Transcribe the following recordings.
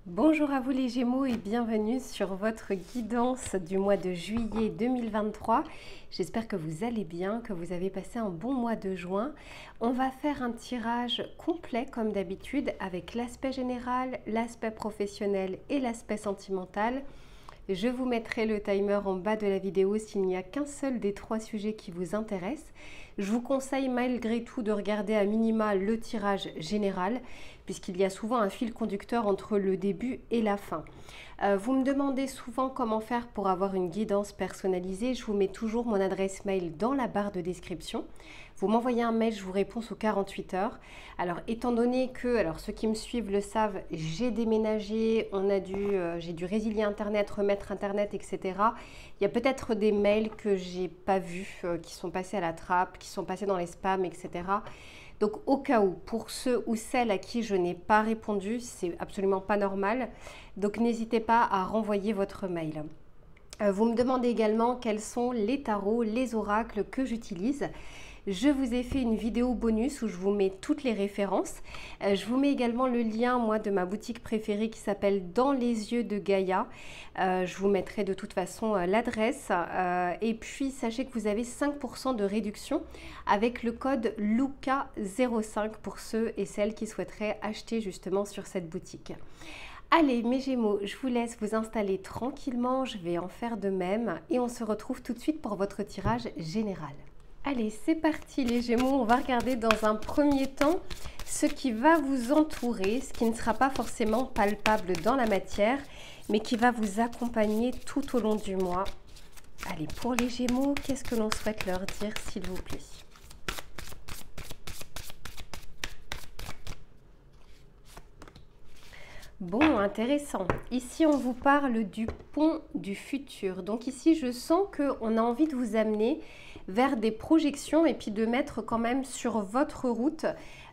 Bonjour à vous les Gémeaux et bienvenue sur votre guidance du mois de juillet 2023. J'espère que vous allez bien, que vous avez passé un bon mois de juin. On va faire un tirage complet comme d'habitude avec l'aspect général, l'aspect professionnel et l'aspect sentimental. Je vous mettrai le timer en bas de la vidéo s'il n'y a qu'un seul des trois sujets qui vous intéressent. Je vous conseille malgré tout de regarder à minima le tirage général puisqu'il y a souvent un fil conducteur entre le début et la fin. Vous me demandez souvent comment faire pour avoir une guidance personnalisée. Je vous mets toujours mon adresse mail dans la barre de description. Vous m'envoyez un mail, je vous réponds sous 48 heures. Alors, étant donné que, ceux qui me suivent le savent, j'ai déménagé, j'ai dû résilier Internet, remettre Internet, etc. Il y a peut-être des mails que j'ai pas vus, qui sont passés à la trappe, qui sont passés dans les spams, etc. Donc, au cas où, pour ceux ou celles à qui je n'ai pas répondu, c'est absolument pas normal. Donc, n'hésitez pas à renvoyer votre mail. Vous me demandez également quels sont les tarots, les oracles que j'utilise. Je vous ai fait une vidéo bonus où je vous mets toutes les références. Je vous mets également le lien, moi, de ma boutique préférée qui s'appelle Dans les yeux de Gaïa. Je vous mettrai de toute façon l'adresse. Et puis, sachez que vous avez 5% de réduction avec le code LUCA05 pour ceux et celles qui souhaiteraient acheter justement sur cette boutique. Allez, mes Gémeaux, je vous laisse vous installer tranquillement. Je vais en faire de même. Et on se retrouve tout de suite pour votre tirage général. Allez, c'est parti les Gémeaux, on va regarder dans un premier temps ce qui va vous entourer, ce qui ne sera pas forcément palpable dans la matière, mais qui va vous accompagner tout au long du mois. Allez, pour les Gémeaux, qu'est-ce que l'on souhaite leur dire, s'il vous plaît ? Bon, intéressant. Ici, on vous parle du pont du futur. Donc ici, je sens qu'on a envie de vous amener vers des projections et puis de mettre quand même sur votre route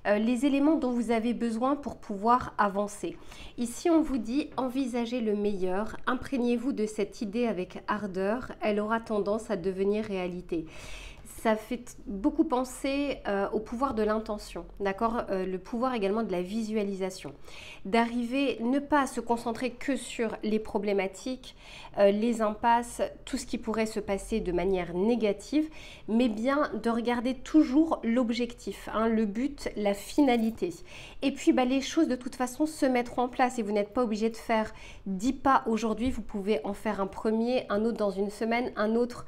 les éléments dont vous avez besoin pour pouvoir avancer. Ici, on vous dit envisagez le meilleur, imprégnez-vous de cette idée avec ardeur, elle aura tendance à devenir réalité. Ça fait beaucoup penser au pouvoir de l'intention, d'accord, le pouvoir également de la visualisation. D'arriver, ne pas se concentrer que sur les problématiques, les impasses, tout ce qui pourrait se passer de manière négative, mais bien de regarder toujours l'objectif, hein, le but, la finalité. Et puis, les choses de toute façon se mettront en place et vous n'êtes pas obligé de faire 10 pas aujourd'hui, vous pouvez en faire un premier, un autre dans une semaine, un autre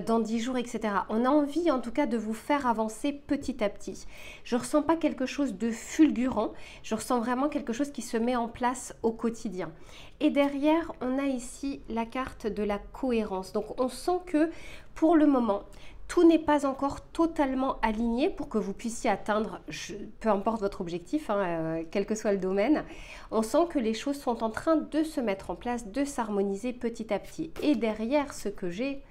dans 10 jours, etc. On a envie en tout cas de vous faire avancer petit à petit. Je ne ressens pas quelque chose de fulgurant, je ressens vraiment quelque chose qui se met en place au quotidien. Et derrière, on a ici la carte de la cohérence. Donc on sent que pour le moment, tout n'est pas encore totalement aligné pour que vous puissiez atteindre, peu importe votre objectif, hein, quel que soit le domaine. On sent que les choses sont en train de se mettre en place, de s'harmoniser petit à petit. Et derrière ce que j'ai,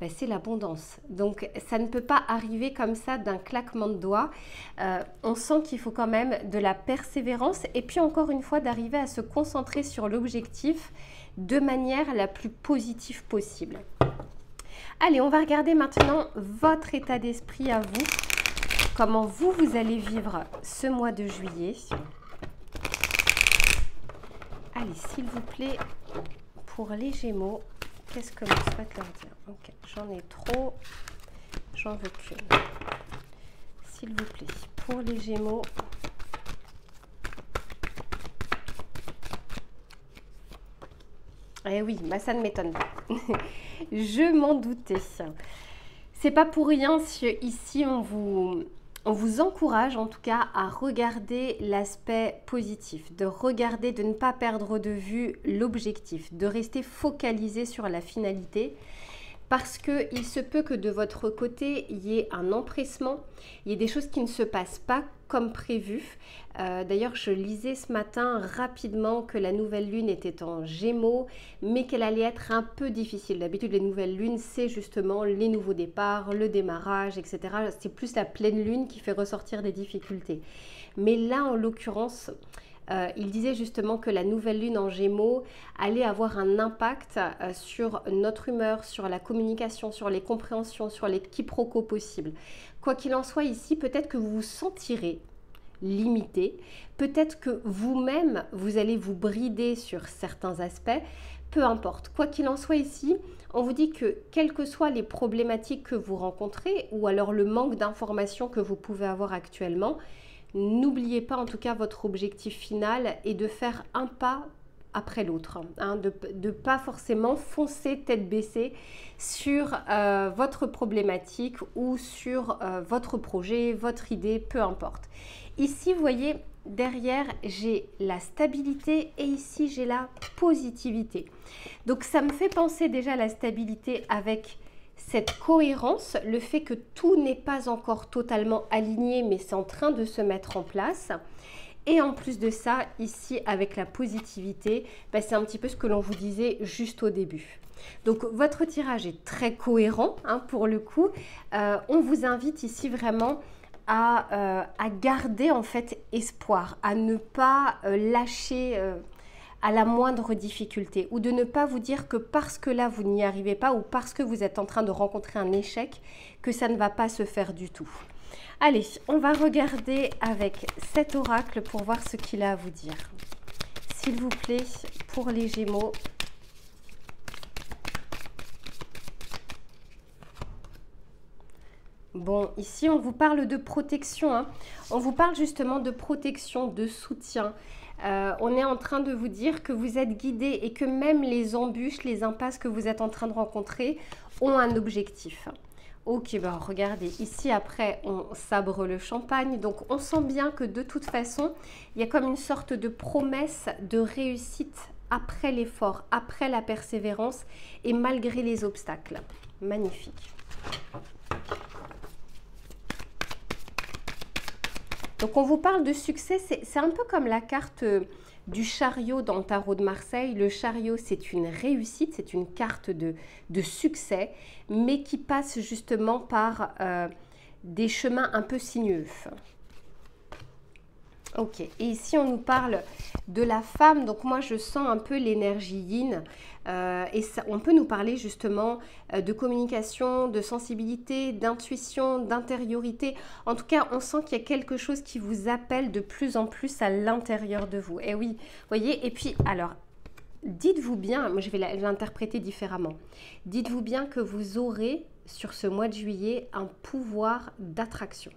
c'est l'abondance. Donc, ça ne peut pas arriver comme ça d'un claquement de doigts. On sent qu'il faut quand même de la persévérance et puis encore une fois d'arriver à se concentrer sur l'objectif de manière la plus positive possible. Allez, on va regarder maintenant votre état d'esprit à vous. Comment vous allez vivre ce mois de juillet. Allez, s'il vous plaît, pour les Gémeaux, qu'est-ce que l'on souhaite leur dire? Ok, j'en ai trop, j'en veux plus. S'il vous plaît, pour les Gémeaux. Eh oui, ça ne m'étonne pas. Je m'en doutais. C'est pas pour rien si ici on vous encourage en tout cas à regarder l'aspect positif, de regarder, de ne pas perdre de vue l'objectif, de rester focalisé sur la finalité. Parce qu'il se peut que de votre côté, il y ait un empressement, il y ait des choses qui ne se passent pas comme prévu. D'ailleurs, je lisais ce matin rapidement que la nouvelle lune était en Gémeaux, mais qu'elle allait être un peu difficile. D'habitude, les nouvelles lunes, c'est justement les nouveaux départs, le démarrage, etc. C'est plus la pleine lune qui fait ressortir des difficultés. Mais là, en l'occurrence, il disait justement que la nouvelle lune en Gémeaux allait avoir un impact sur notre humeur, sur la communication, sur les compréhensions, sur les quiproquos possibles. Quoi qu'il en soit ici, peut-être que vous vous sentirez limité. Peut-être que vous-même, vous allez vous brider sur certains aspects. Peu importe. Quoi qu'il en soit ici, on vous dit que quelles que soient les problématiques que vous rencontrez ou alors le manque d'informations que vous pouvez avoir actuellement, n'oubliez pas en tout cas votre objectif final est de faire un pas après l'autre, hein, de ne pas forcément foncer tête baissée sur votre problématique ou sur votre projet, votre idée, peu importe. Ici, vous voyez, derrière, j'ai la stabilité et ici, j'ai la positivité. Donc, ça me fait penser déjà à la stabilité avec cette cohérence, le fait que tout n'est pas encore totalement aligné, mais c'est en train de se mettre en place. Et en plus de ça, ici, avec la positivité, c'est un petit peu ce que l'on vous disait juste au début. Donc, votre tirage est très cohérent, hein, pour le coup. On vous invite ici vraiment à garder en fait espoir, à ne pas lâcher à la moindre difficulté ou de ne pas vous dire que parce que là, vous n'y arrivez pas ou parce que vous êtes en train de rencontrer un échec, que ça ne va pas se faire du tout. Allez, on va regarder avec cet oracle pour voir ce qu'il a à vous dire. S'il vous plaît, pour les Gémeaux. Bon, ici, on vous parle de protection, hein. On vous parle justement de protection, de soutien. On est en train de vous dire que vous êtes guidé et que même les embûches, les impasses que vous êtes en train de rencontrer ont un objectif. Ok, ben regardez, ici après on sabre le champagne, donc on sent bien que de toute façon, il y a comme une sorte de promesse de réussite après l'effort, après la persévérance et malgré les obstacles. Magnifique. Donc on vous parle de succès, c'est un peu comme la carte du chariot dans le tarot de Marseille. Le chariot, c'est une réussite, c'est une carte de succès, mais qui passe justement par des chemins un peu sinueux. Ok, et ici on nous parle de la femme, donc moi je sens un peu l'énergie yin, et ça, on peut nous parler justement de communication, de sensibilité, d'intuition, d'intériorité. En tout cas, on sent qu'il y a quelque chose qui vous appelle de plus en plus à l'intérieur de vous. Et oui, voyez, et puis alors, dites-vous bien, moi je vais l'interpréter différemment, dites-vous bien que vous aurez sur ce mois de juillet un pouvoir d'attraction.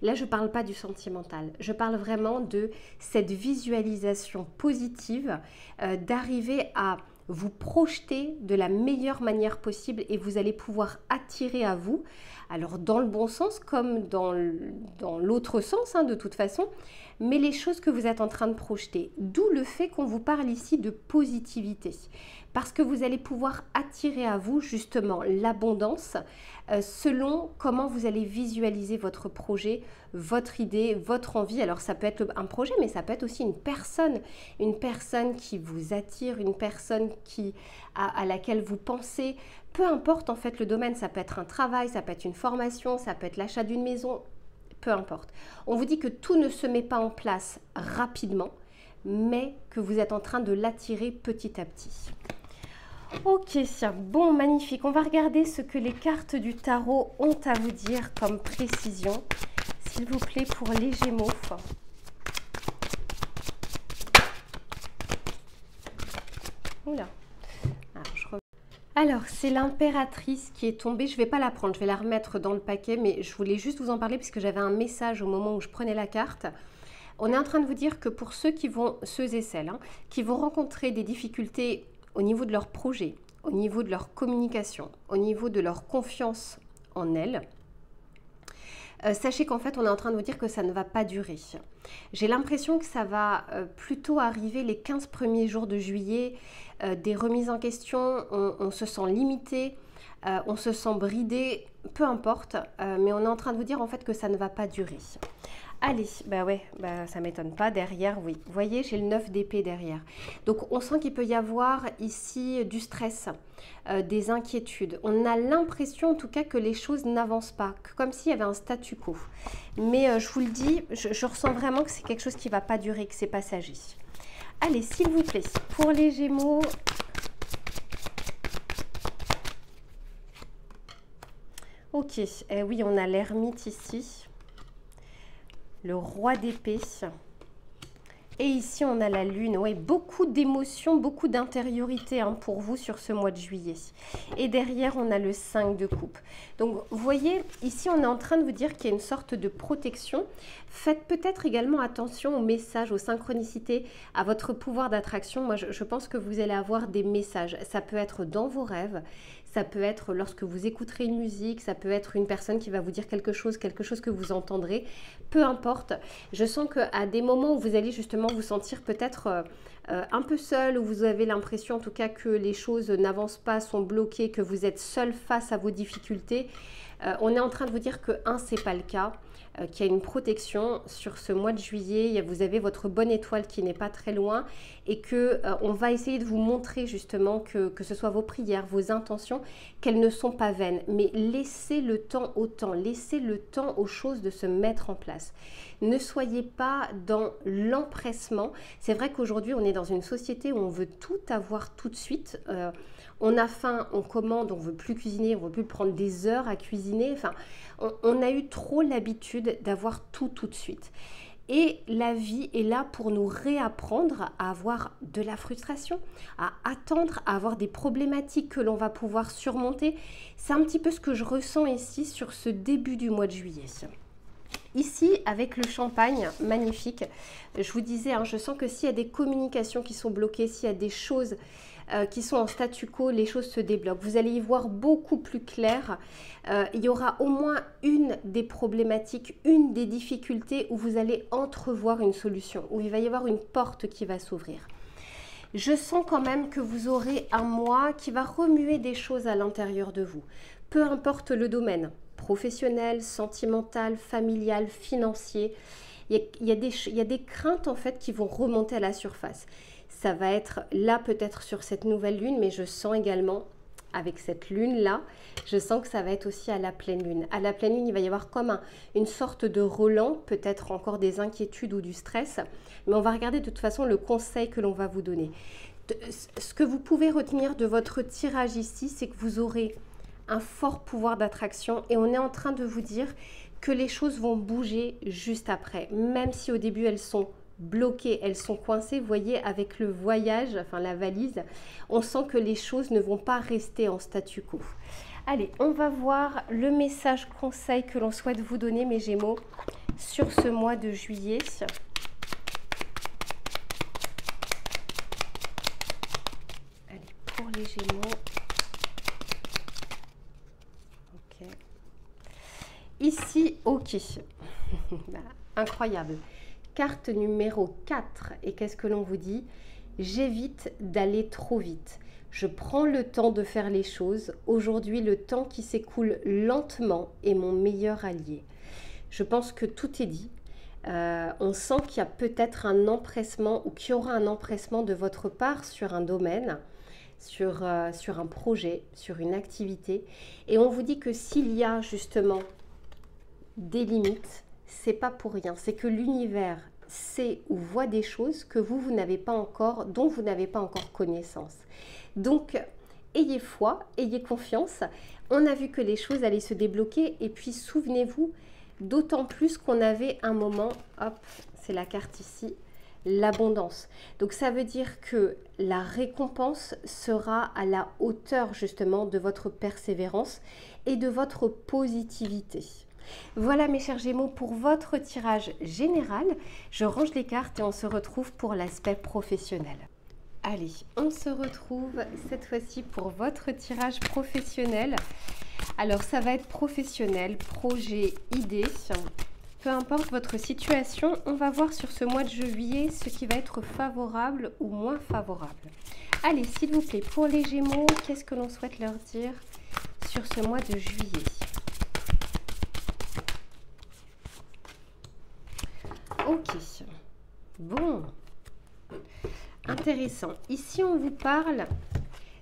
Là, je ne parle pas du sentimental, je parle vraiment de cette visualisation positive, d'arriver à vous projeter de la meilleure manière possible et vous allez pouvoir attirer à vous, alors dans le bon sens comme dans l'autre sens, hein, de toute façon, mais les choses que vous êtes en train de projeter. D'où le fait qu'on vous parle ici de positivité. Parce que vous allez pouvoir attirer à vous justement l'abondance selon comment vous allez visualiser votre projet, votre idée, votre envie. Alors ça peut être un projet, mais ça peut être aussi une personne qui vous attire, une personne à laquelle vous pensez. Peu importe en fait le domaine, ça peut être un travail, ça peut être une formation, ça peut être l'achat d'une maison, peu importe. On vous dit que tout ne se met pas en place rapidement, mais que vous êtes en train de l'attirer petit à petit. Ok, bon, magnifique. On va regarder ce que les cartes du tarot ont à vous dire comme précision. S'il vous plaît, pour les Gémeaux. Oula. Alors, c'est l'impératrice qui est tombée. Je ne vais pas la prendre, je vais la remettre dans le paquet, mais je voulais juste vous en parler puisque j'avais un message au moment où je prenais la carte. On est en train de vous dire que pour ceux et celles, hein, qui vont rencontrer des difficultés au niveau de leur projet, au niveau de leur communication, au niveau de leur confiance en elles, sachez qu'en fait, on est en train de vous dire que ça ne va pas durer. J'ai l'impression que ça va plutôt arriver les 15 premiers jours de juillet, des remises en question, on se sent limité, on se sent bridé, peu importe, mais on est en train de vous dire en fait que ça ne va pas durer. Allez, bah ouais, bah ça m'étonne pas. Derrière, oui. Vous voyez, j'ai le 9 d'épée derrière. Donc, on sent qu'il peut y avoir ici du stress, des inquiétudes. On a l'impression, en tout cas, que les choses n'avancent pas, comme s'il y avait un statu quo. Mais je vous le dis, je ressens vraiment que c'est quelque chose qui ne va pas durer, que c'est passager. Allez, s'il vous plaît, pour les Gémeaux... Ok, oui, on a l'ermite ici. le roi d'épée. Et ici, on a la lune. Oui, beaucoup d'émotions, beaucoup d'intériorité hein, pour vous sur ce mois de juillet. Et derrière, on a le 5 de coupe. Donc, vous voyez, ici, on est en train de vous dire qu'il y a une sorte de protection. Faites peut-être également attention aux messages, aux synchronicités, à votre pouvoir d'attraction. Moi, je pense que vous allez avoir des messages. Ça peut être dans vos rêves. Ça peut être lorsque vous écouterez une musique, ça peut être une personne qui va vous dire quelque chose que vous entendrez. Peu importe. Je sens qu'à des moments où vous allez justement vous sentir peut-être un peu seul, où vous avez l'impression en tout cas que les choses n'avancent pas, sont bloquées, que vous êtes seul face à vos difficultés, on est en train de vous dire que c'est pas le cas. Qu'il y a une protection sur ce mois de juillet, vous avez votre bonne étoile qui n'est pas très loin et que on va essayer de vous montrer justement que ce soit vos prières, vos intentions, qu'elles ne sont pas vaines, mais laissez le temps au temps, laissez le temps aux choses de se mettre en place. Ne soyez pas dans l'empressement. C'est vrai qu'aujourd'hui on est dans une société où on veut tout avoir tout de suite. On a faim, on commande, on ne veut plus cuisiner, on ne veut plus prendre des heures à cuisiner. Enfin, on a eu trop l'habitude d'avoir tout de suite. Et la vie est là pour nous réapprendre à avoir de la frustration, à attendre, à avoir des problématiques que l'on va pouvoir surmonter. C'est un petit peu ce que je ressens ici sur ce début du mois de juillet. Ici, avec le champagne, magnifique, je vous disais, hein, je sens que s'il y a des communications qui sont bloquées, s'il y a des choses qui sont en statu quo, les choses se débloquent. Vous allez y voir beaucoup plus clair. Il y aura au moins une des problématiques, une des difficultés où vous allez entrevoir une solution, où il va y avoir une porte qui va s'ouvrir. Je sens quand même que vous aurez un mois qui va remuer des choses à l'intérieur de vous. Peu importe le domaine, professionnel, sentimental, familial, financier, il y a des craintes en fait qui vont remonter à la surface. Ça va être là peut-être sur cette nouvelle lune, mais je sens également avec cette lune-là, je sens que ça va être aussi à la pleine lune. À la pleine lune, il va y avoir comme une sorte de relent, peut-être encore des inquiétudes ou du stress, mais on va regarder de toute façon le conseil que l'on va vous donner. Ce que vous pouvez retenir de votre tirage ici, c'est que vous aurez un fort pouvoir d'attraction et on est en train de vous dire que les choses vont bouger juste après, même si au début elles sont bloquées, elles sont coincées. Vous voyez, avec le voyage, enfin la valise, on sent que les choses ne vont pas rester en statu quo. Allez, on va voir le message conseil que l'on souhaite vous donner, mes Gémeaux, sur ce mois de juillet. Allez, pour les Gémeaux. Ok. Ici, ok. Incroyable. Carte numéro 4. Et qu'est-ce que l'on vous dit? J'évite d'aller trop vite. Je prends le temps de faire les choses. Aujourd'hui, le temps qui s'écoule lentement est mon meilleur allié. Je pense que tout est dit. On sent qu'il y a peut-être un empressement ou qu'il y aura un empressement de votre part sur un domaine, sur un projet, sur une activité. Et on vous dit que s'il y a justement des limites, c'est pas pour rien. C'est que l'univers sait ou voit des choses que vous n'avez pas encore, dont vous n'avez pas encore connaissance. Donc, ayez foi, ayez confiance. On a vu que les choses allaient se débloquer. Et puis, souvenez-vous, d'autant plus qu'on avait un moment, hop, c'est la carte ici, l'abondance. Donc, ça veut dire que la récompense sera à la hauteur, justement, de votre persévérance et de votre positivité. Voilà mes chers Gémeaux pour votre tirage général. Je range les cartes et on se retrouve pour l'aspect professionnel. Allez, on se retrouve cette fois-ci pour votre tirage professionnel. Alors ça va être professionnel, projet, idée. Peu importe votre situation, on va voir sur ce mois de juillet ce qui va être favorable ou moins favorable. Allez, s'il vous plaît, pour les Gémeaux, qu'est-ce que l'on souhaite leur dire sur ce mois de juillet ? Ok, bon, intéressant. Ici, on vous parle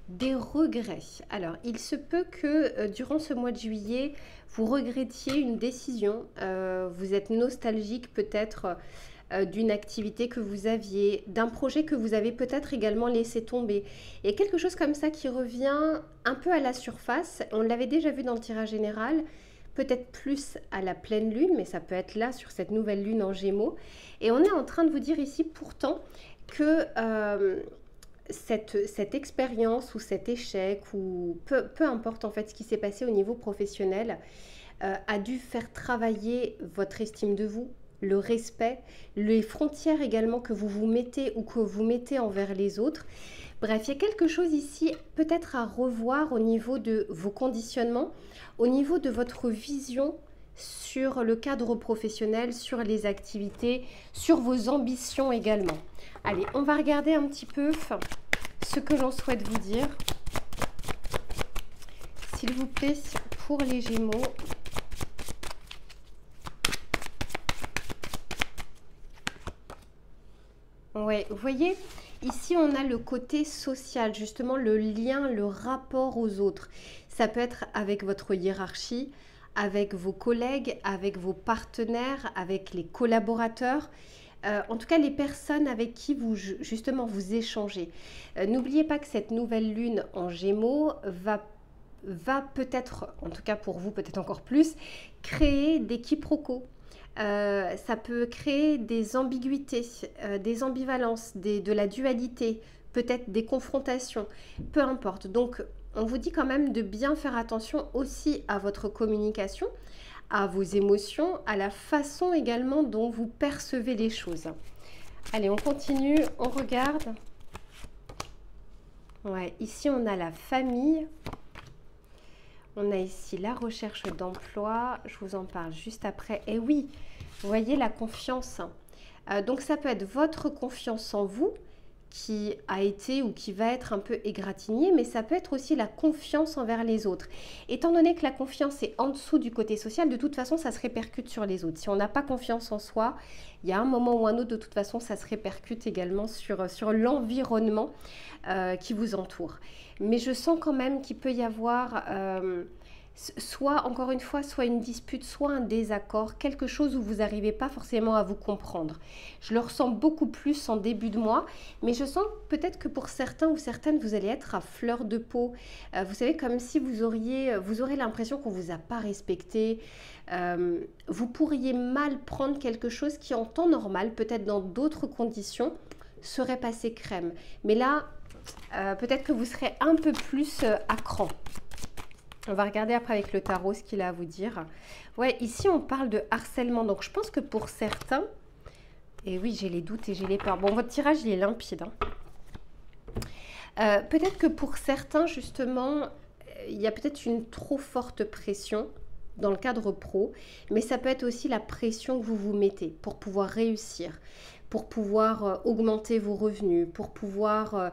des regrets. Alors, il se peut que durant ce mois de juillet, vous regrettiez une décision. Vous êtes nostalgique peut-être d'une activité que vous aviez, d'un projet que vous avez peut-être également laissé tomber. Il y a quelque chose comme ça qui revient un peu à la surface. On l'avait déjà vu dans le tirage général. peut-être plus à la pleine lune, mais ça peut être là sur cette nouvelle lune en Gémeaux. Et on est en train de vous dire ici pourtant que cette expérience ou cet échec, ou peu importe en fait ce qui s'est passé au niveau professionnel, a dû faire travailler votre estime de vous, le respect, les frontières également que vous vous mettez ou que vous mettez envers les autres. Bref, il y a quelque chose ici peut-être à revoir au niveau de vos conditionnements, au niveau de votre vision sur le cadre professionnel, sur les activités, sur vos ambitions également. Allez, on va regarder un petit peu ce que l'on souhaite vous dire. S'il vous plaît, pour les Gémeaux. Ouais, vous voyez, ici on a le côté social, justement le lien, le rapport aux autres. Ça peut être avec votre hiérarchie, avec vos collègues, avec vos partenaires, avec les collaborateurs. En tout cas, les personnes avec qui vous, justement, vous échangez. N'oubliez pas que cette nouvelle lune en Gémeaux va peut-être, en tout cas pour vous, peut-être encore plus, créer des quiproquos. Ça peut créer des ambiguïtés, des ambivalences, de la dualité, peut-être des confrontations, peu importe. Donc, on vous dit quand même de bien faire attention aussi à votre communication, à vos émotions, à la façon également dont vous percevez les choses. Allez, on continue, on regarde. Ouais, ici, on a la famille. On a ici la recherche d'emploi, je vous en parle juste après. Et oui, vous voyez la confiance. Donc ça peut être votre confiance en vous qui a été ou qui va être un peu égratignée, mais ça peut être aussi la confiance envers les autres. Étant donné que la confiance est en dessous du côté social, de toute façon, ça se répercute sur les autres. Si on n'a pas confiance en soi, il y a un moment ou un autre, de toute façon, ça se répercute également sur l'environnement qui vous entoure. Mais je sens quand même qu'il peut y avoir soit, encore une fois, soit une dispute, soit un désaccord, quelque chose où vous n'arrivez pas forcément à vous comprendre. Je le ressens beaucoup plus en début de mois, mais je sens peut-être que pour certains ou certaines, vous allez être à fleur de peau. Vous savez, comme si vous aurez l'impression qu'on ne vous a pas respecté. Vous pourriez mal prendre quelque chose qui, en temps normal, peut-être dans d'autres conditions, serait passé crème. Mais là, peut-être que vous serez un peu plus à cran. On va regarder après avec le tarot ce qu'il a à vous dire. Ouais, ici on parle de harcèlement. Donc je pense que pour certains, et oui j'ai les doutes et j'ai les peurs. Bon, votre tirage il est limpide. Peut-être que pour certains justement, il y a peut-être une trop forte pression dans le cadre pro. Mais ça peut être aussi la pression que vous vous mettez pour pouvoir réussir, pour pouvoir augmenter vos revenus, pour pouvoir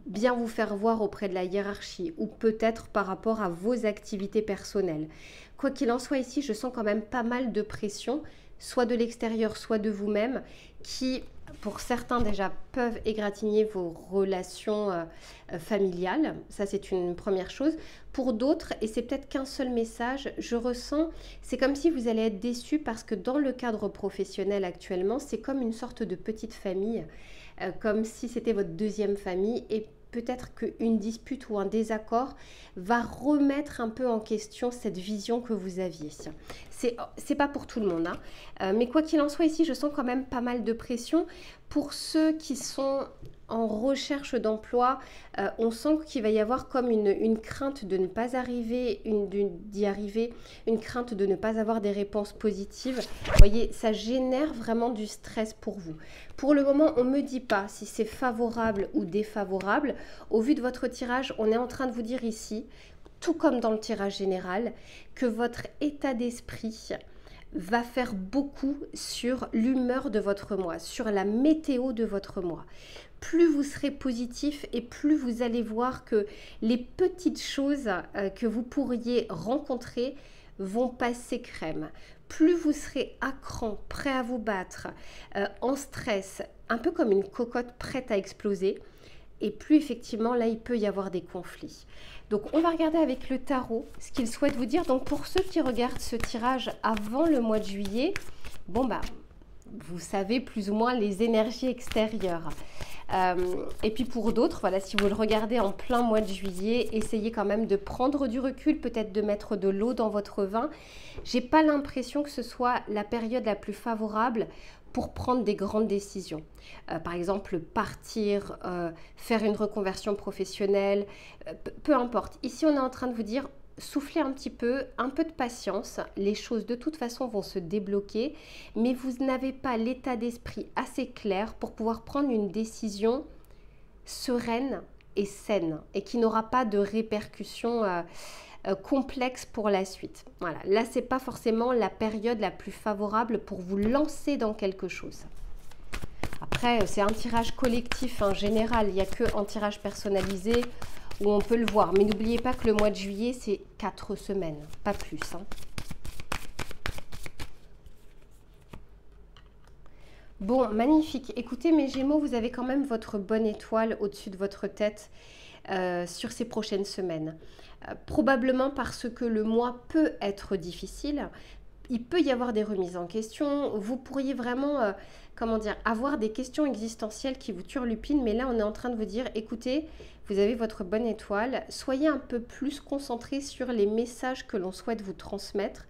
bien vous faire voir auprès de la hiérarchie ou peut-être par rapport à vos activités personnelles. Quoi qu'il en soit ici, je sens quand même pas mal de pression, soit de l'extérieur, soit de vous-même, qui pour certains déjà peuvent égratigner vos relations familiales. Ça c'est une première chose. Pour d'autres, et c'est peut-être qu'un seul message, je ressens, c'est comme si vous allez être déçus parce que dans le cadre professionnel actuellement, c'est comme une sorte de petite famille, comme si c'était votre deuxième famille et peut-être qu'une dispute ou un désaccord va remettre un peu en question cette vision que vous aviez. C'est pas pour tout le monde, hein. Mais quoi qu'il en soit ici, je sens quand même pas mal de pression. Pour ceux qui sont en recherche d'emploi, on sent qu'il va y avoir comme une crainte de ne pas arriver, d'y arriver, une crainte de ne pas avoir des réponses positives. Vous voyez, ça génère vraiment du stress pour vous. Pour le moment, on ne me dit pas si c'est favorable ou défavorable. Au vu de votre tirage, on est en train de vous dire ici, tout comme dans le tirage général, que votre état d'esprit va faire beaucoup sur l'humeur de votre mois, sur la météo de votre mois. Plus vous serez positif et plus vous allez voir que les petites choses que vous pourriez rencontrer vont passer crème. Plus vous serez à cran, prêt à vous battre, en stress, un peu comme une cocotte prête à exploser, et plus effectivement là il peut y avoir des conflits. Donc on va regarder avec le tarot ce qu'il souhaite vous dire. Donc pour ceux qui regardent ce tirage avant le mois de juillet, bon bah vous savez plus ou moins les énergies extérieures. Et puis pour d'autres, voilà, si vous le regardez en plein mois de juillet, essayez quand même de prendre du recul, peut-être de mettre de l'eau dans votre vin. J'ai pas l'impression que ce soit la période la plus favorable pour prendre des grandes décisions. Par exemple, partir, faire une reconversion professionnelle, peu importe. Ici, on est en train de vous dire, soufflez un peu de patience. Les choses de toute façon vont se débloquer, mais vous n'avez pas l'état d'esprit assez clair pour pouvoir prendre une décision sereine et saine et qui n'aura pas de répercussions complexes pour la suite. Voilà, là c'est pas forcément la période la plus favorable pour vous lancer dans quelque chose. Après, c'est un tirage collectif en général, il n'y a que en tirage personnalisé où on peut le voir. Mais n'oubliez pas que le mois de juillet, c'est 4 semaines, pas plus. Bon, magnifique. Écoutez, mes Gémeaux, vous avez quand même votre bonne étoile au-dessus de votre tête sur ces prochaines semaines. Probablement parce que le mois peut être difficile. Il peut y avoir des remises en question. Vous pourriez vraiment, comment dire, avoir des questions existentielles qui vous turlupinent. Mais là, on est en train de vous dire, écoutez, vous avez votre bonne étoile. Soyez un peu plus concentrés sur les messages que l'on souhaite vous transmettre.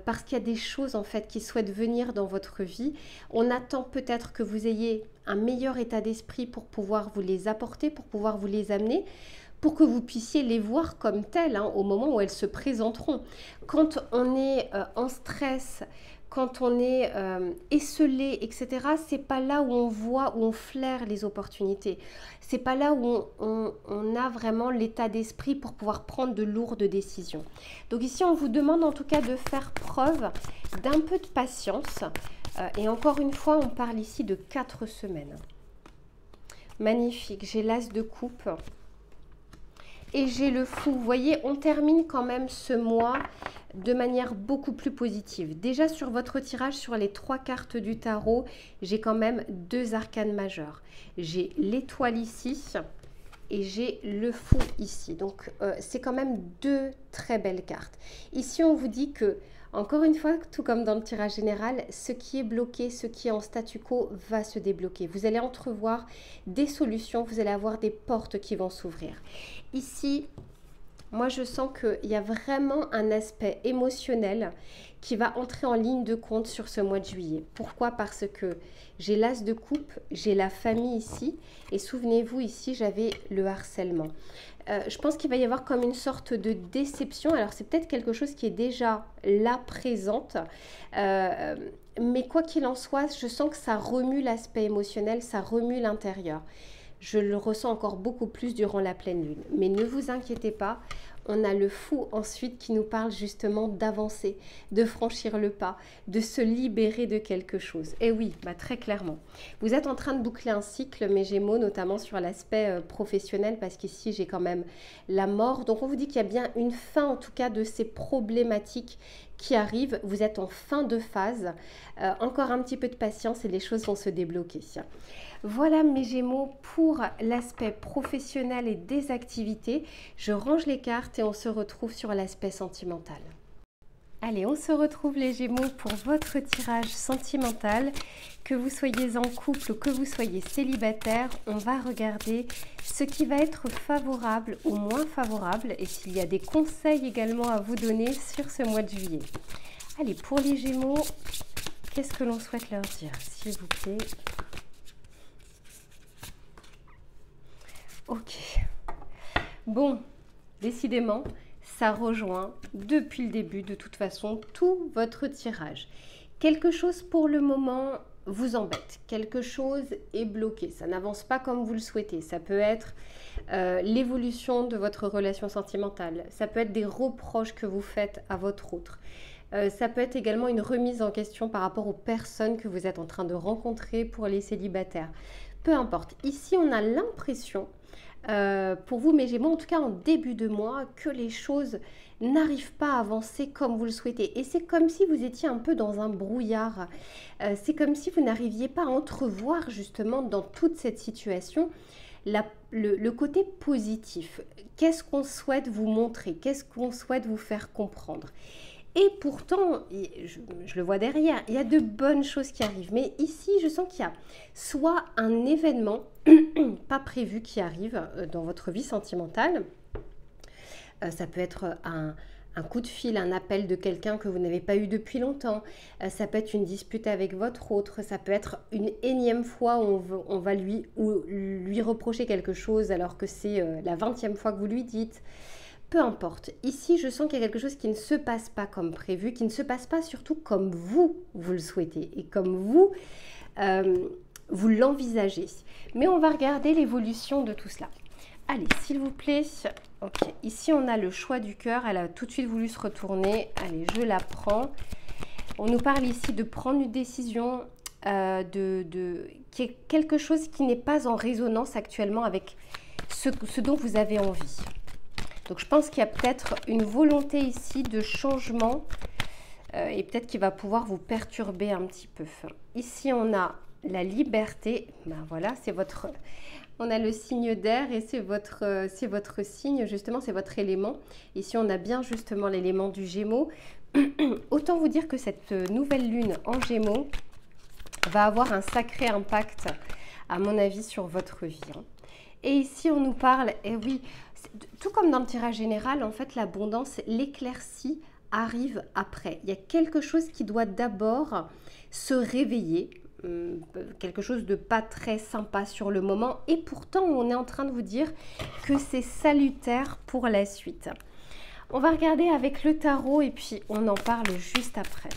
Parce qu'il y a des choses en fait qui souhaitent venir dans votre vie. On attend peut-être que vous ayez un meilleur état d'esprit pour pouvoir vous les apporter, pour pouvoir vous les amener, pour que vous puissiez les voir comme telles au moment où elles se présenteront. Quand on est en stress, quand on est esselé, etc., c'est pas là où on voit, où on flaire les opportunités. C'est pas là où on a vraiment l'état d'esprit pour pouvoir prendre de lourdes décisions. Donc ici, on vous demande en tout cas de faire preuve d'un peu de patience. Et encore une fois, on parle ici de 4 semaines. Magnifique, j'ai l'as de coupe. Et j'ai le fou. Vous voyez, on termine quand même ce mois de manière beaucoup plus positive. Déjà sur votre tirage, sur les 3 cartes du tarot, j'ai quand même 2 arcanes majeures. J'ai l'étoile ici et j'ai le fou ici. Donc, c'est quand même 2 très belles cartes. Ici, on vous dit que, encore une fois, tout comme dans le tirage général, ce qui est bloqué, ce qui est en statu quo va se débloquer. Vous allez entrevoir des solutions, vous allez avoir des portes qui vont s'ouvrir. Ici, moi je sens qu'il y a vraiment un aspect émotionnel qui va entrer en ligne de compte sur ce mois de juillet. Pourquoi? Parce que j'ai l'as de coupe, j'ai la famille ici, et souvenez-vous ici j'avais le harcèlement. Je pense qu'il va y avoir comme une sorte de déception. Alors c'est peut-être quelque chose qui est déjà là présente, mais quoi qu'il en soit, je sens que ça remue l'aspect émotionnel, ça remue l'intérieur. Je le ressens encore beaucoup plus durant la pleine lune. Mais ne vous inquiétez pas, on a le fou ensuite qui nous parle justement d'avancer, de franchir le pas, de se libérer de quelque chose. Et oui, très clairement. Vous êtes en train de boucler un cycle, mes Gémeaux, notamment sur l'aspect professionnel, parce qu'ici j'ai quand même la mort. Donc on vous dit qu'il y a bien une fin en tout cas de ces problématiques qui arrivent. Vous êtes en fin de phase. Encore un petit peu de patience et les choses vont se débloquer. Voilà mes Gémeaux pour l'aspect professionnel et des activités. Je range les cartes et on se retrouve sur l'aspect sentimental. Allez, on se retrouve les Gémeaux pour votre tirage sentimental. Que vous soyez en couple ou que vous soyez célibataire, on va regarder ce qui va être favorable ou moins favorable et s'il y a des conseils également à vous donner sur ce mois de juillet. Allez, pour les Gémeaux, qu'est-ce que l'on souhaite leur dire, s'il vous plaît? Ok. Bon, décidément, ça rejoint depuis le début, de toute façon, tout votre tirage. Quelque chose pour le moment vous embête, quelque chose est bloqué, ça n'avance pas comme vous le souhaitez. Ça peut être l'évolution de votre relation sentimentale, ça peut être des reproches que vous faites à votre autre. Ça peut être également une remise en question par rapport aux personnes que vous êtes en train de rencontrer pour les célibataires. Peu importe. Ici, on a l'impression, pour vous mes Gémeaux, en tout cas en début de mois, que les choses n'arrivent pas à avancer comme vous le souhaitez. Et c'est comme si vous étiez un peu dans un brouillard. C'est comme si vous n'arriviez pas à entrevoir justement dans toute cette situation le côté positif. Qu'est-ce qu'on souhaite vous montrer? Qu'est-ce qu'on souhaite vous faire comprendre? Et pourtant, je le vois derrière, il y a de bonnes choses qui arrivent. Mais ici, je sens qu'il y a soit un événement pas prévu qui arrive dans votre vie sentimentale. Ça peut être un coup de fil, un appel de quelqu'un que vous n'avez pas eu depuis longtemps. Ça peut être une dispute avec votre autre. Ça peut être une énième fois où on va lui reprocher quelque chose alors que c'est la 20e fois que vous lui dites. Peu importe. Ici, je sens qu'il y a quelque chose qui ne se passe pas comme prévu, qui ne se passe pas surtout comme vous le souhaitez et comme vous l'envisagez. Mais on va regarder l'évolution de tout cela. Allez, s'il vous plaît. Ok, ici on a le choix du cœur. Elle a tout de suite voulu se retourner. Allez, je la prends. On nous parle ici de prendre une décision, qui est quelque chose qui n'est pas en résonance actuellement avec ce dont vous avez envie. Donc je pense qu'il y a peut-être une volonté ici de changement et peut-être qu'il va pouvoir vous perturber un petit peu. Ici on a la liberté. Ben voilà, c'est votre... On a le signe d'air et c'est votre signe, justement, c'est votre élément. Ici, on a bien justement l'élément du Gémeaux. Autant vous dire que cette nouvelle lune en Gémeaux va avoir un sacré impact, à mon avis, sur votre vie. Et ici, on nous parle, et oui, tout comme dans le tirage général, en fait, l'abondance, l'éclaircie arrive après. Il y a quelque chose qui doit d'abord se réveiller, quelque chose de pas très sympa sur le moment, et pourtant on est en train de vous dire que c'est salutaire pour la suite. On va regarder avec le tarot et puis on en parle juste après.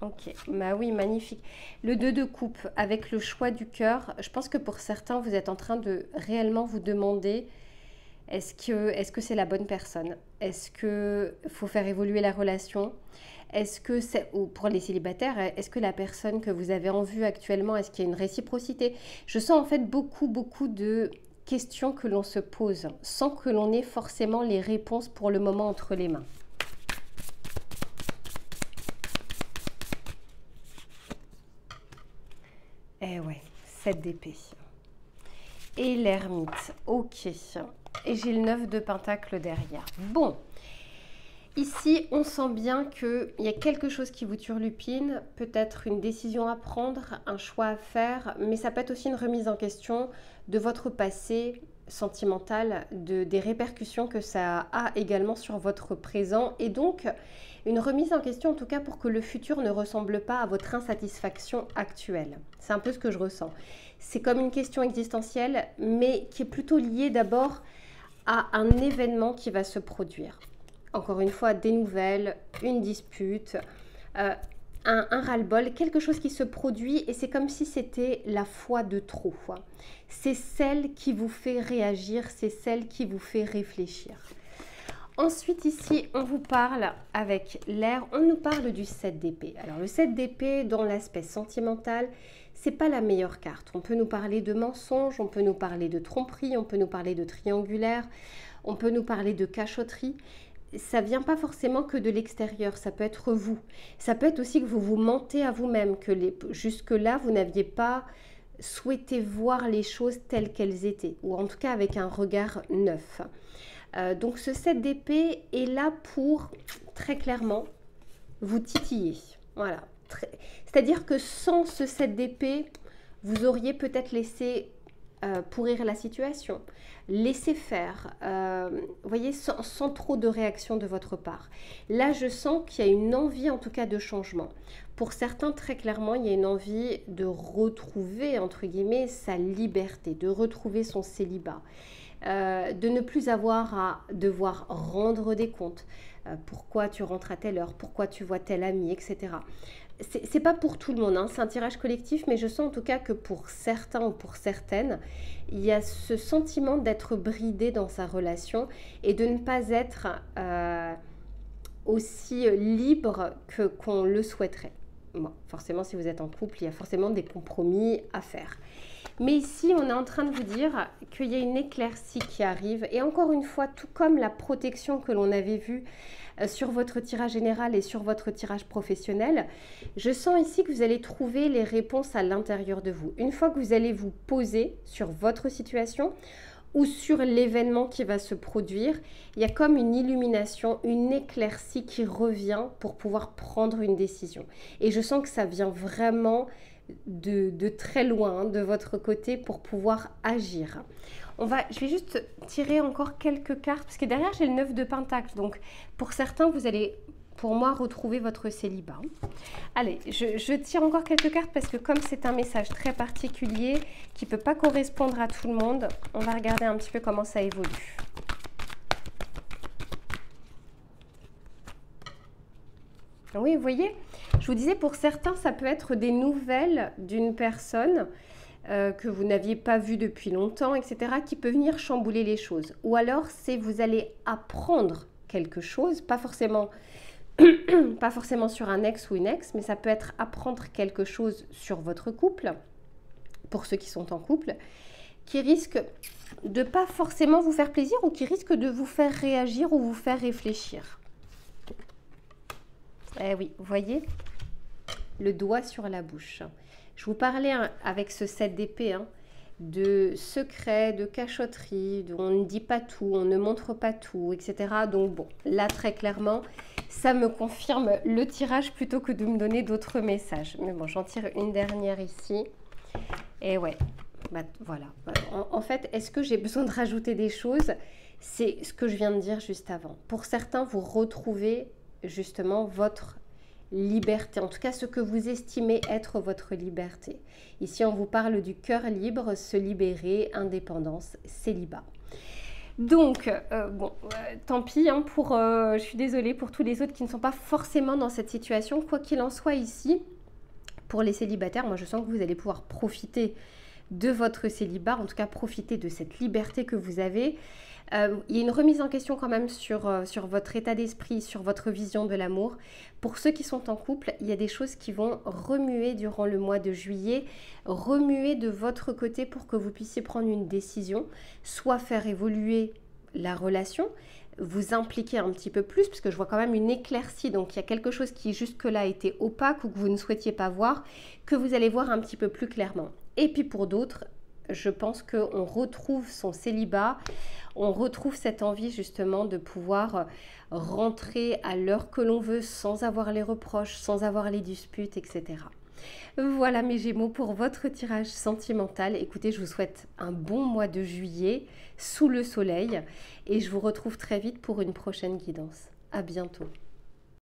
Ok, bah oui, magnifique. Le 2 de coupe avec le choix du cœur. Je pense que pour certains, vous êtes en train de réellement vous demander est-ce que c'est la bonne personne? Est-ce qu'il faut faire évoluer la relation? Est-ce que c'est, ou pour les célibataires, est-ce que la personne que vous avez en vue actuellement, est-ce qu'il y a une réciprocité? Je sens en fait beaucoup de questions que l'on se pose sans que l'on ait forcément les réponses pour le moment entre les mains. Eh ouais, 7 d'épée. Et l'ermite, ok. Et j'ai le 9 de pentacle derrière. Bon. Ici, on sent bien qu'il y a quelque chose qui vous turlupine, peut-être une décision à prendre, un choix à faire, mais ça peut être aussi une remise en question de votre passé sentimental, des répercussions que ça a également sur votre présent, et donc une remise en question en tout cas pour que le futur ne ressemble pas à votre insatisfaction actuelle. C'est un peu ce que je ressens. C'est comme une question existentielle, mais qui est plutôt liée d'abord à un événement qui va se produire. Encore une fois, des nouvelles, une dispute, un ras-le-bol, quelque chose qui se produit et c'est comme si c'était la fois de trop. C'est celle qui vous fait réagir, c'est celle qui vous fait réfléchir. Ensuite, ici, on vous parle avec l'air, on nous parle du 7 d'épée. Alors, le 7 d'épée, dans l'aspect sentimental, c'est pas la meilleure carte. On peut nous parler de mensonges, on peut nous parler de tromperie, on peut nous parler de triangulaire, on peut nous parler de cachotterie. Ça vient pas forcément que de l'extérieur, ça peut être vous. Ça peut être aussi que vous vous mentez à vous-même, que jusque-là, vous n'aviez pas souhaité voir les choses telles qu'elles étaient, ou en tout cas avec un regard neuf. Donc ce 7 d'épée est là pour, très clairement, vous titiller. Voilà. C'est-à-dire que sans ce 7 d'épée, vous auriez peut-être laissé pourrir la situation, laisser faire, vous voyez, sans trop de réaction de votre part. Là, je sens qu'il y a une envie, en tout cas, de changement. Pour certains, très clairement, il y a une envie de retrouver, entre guillemets, sa liberté, de retrouver son célibat, de ne plus avoir à devoir rendre des comptes. Pourquoi tu rentres à telle heure, pourquoi tu vois tel ami, etc. C'est pas pour tout le monde, hein, c'est un tirage collectif, mais je sens en tout cas que pour certains ou pour certaines, il y a ce sentiment d'être bridé dans sa relation et de ne pas être aussi libre qu'on le souhaiterait. Bon, forcément, si vous êtes en couple, il y a forcément des compromis à faire. Mais ici, on est en train de vous dire qu'il y a une éclaircie qui arrive. Et encore une fois, tout comme la protection que l'on avait vue sur votre tirage général et sur votre tirage professionnel, je sens ici que vous allez trouver les réponses à l'intérieur de vous. Une fois que vous allez vous poser sur votre situation, ou sur l'événement qui va se produire. Il y a comme une illumination, une éclaircie qui revient pour pouvoir prendre une décision. Et je sens que ça vient vraiment de très loin, hein, de votre côté pour pouvoir agir. Je vais juste tirer encore quelques cartes, parce que derrière j'ai le 9 de Pentacle. Donc pour certains, vous allez, pour moi, retrouver votre célibat. Allez, je tire encore quelques cartes parce que comme c'est un message très particulier qui ne peut pas correspondre à tout le monde, on va regarder un petit peu comment ça évolue. Oui, vous voyez, je vous disais, pour certains, ça peut être des nouvelles d'une personne que vous n'aviez pas vue depuis longtemps, etc., qui peut venir chambouler les choses. Ou alors, c'est vous allez apprendre quelque chose, pas forcément sur un ex ou une ex, mais ça peut être apprendre quelque chose sur votre couple, pour ceux qui sont en couple, qui risque de pas forcément vous faire plaisir ou qui risque de vous faire réagir ou vous faire réfléchir. Eh oui, vous voyez, le doigt sur la bouche. Je vous parlais avec ce 7 d'épée de secrets, de cachotterie, on ne dit pas tout, on ne montre pas tout, etc. Donc bon, là très clairement, ça me confirme le tirage plutôt que de me donner d'autres messages. Mais bon, j'en tire une dernière ici. Et ouais, bah, voilà. En fait, est-ce que j'ai besoin de rajouter des choses? C'est ce que je viens de dire juste avant. Pour certains, vous retrouvez justement votre liberté, en tout cas ce que vous estimez être votre liberté. Ici, on vous parle du cœur libre, se libérer, indépendance, célibat. Donc, tant pis, hein, je suis désolée pour tous les autres qui ne sont pas forcément dans cette situation. Quoi qu'il en soit ici, pour les célibataires, moi je sens que vous allez pouvoir profiter de votre célibat, en tout cas profiter de cette liberté que vous avez. Il y a une remise en question quand même sur votre état d'esprit, sur votre vision de l'amour. Pour ceux qui sont en couple, il y a des choses qui vont remuer durant le mois de juillet, remuer de votre côté pour que vous puissiez prendre une décision, soit faire évoluer la relation, vous impliquer un petit peu plus, parce que je vois quand même une éclaircie, donc il y a quelque chose qui jusque-là était opaque ou que vous ne souhaitiez pas voir, que vous allez voir un petit peu plus clairement. Et puis pour d'autres, je pense qu'on retrouve son célibat, on retrouve cette envie justement de pouvoir rentrer à l'heure que l'on veut sans avoir les reproches, sans avoir les disputes, etc. Voilà mes Gémeaux pour votre tirage sentimental. Écoutez, je vous souhaite un bon mois de juillet sous le soleil et je vous retrouve très vite pour une prochaine guidance. À bientôt.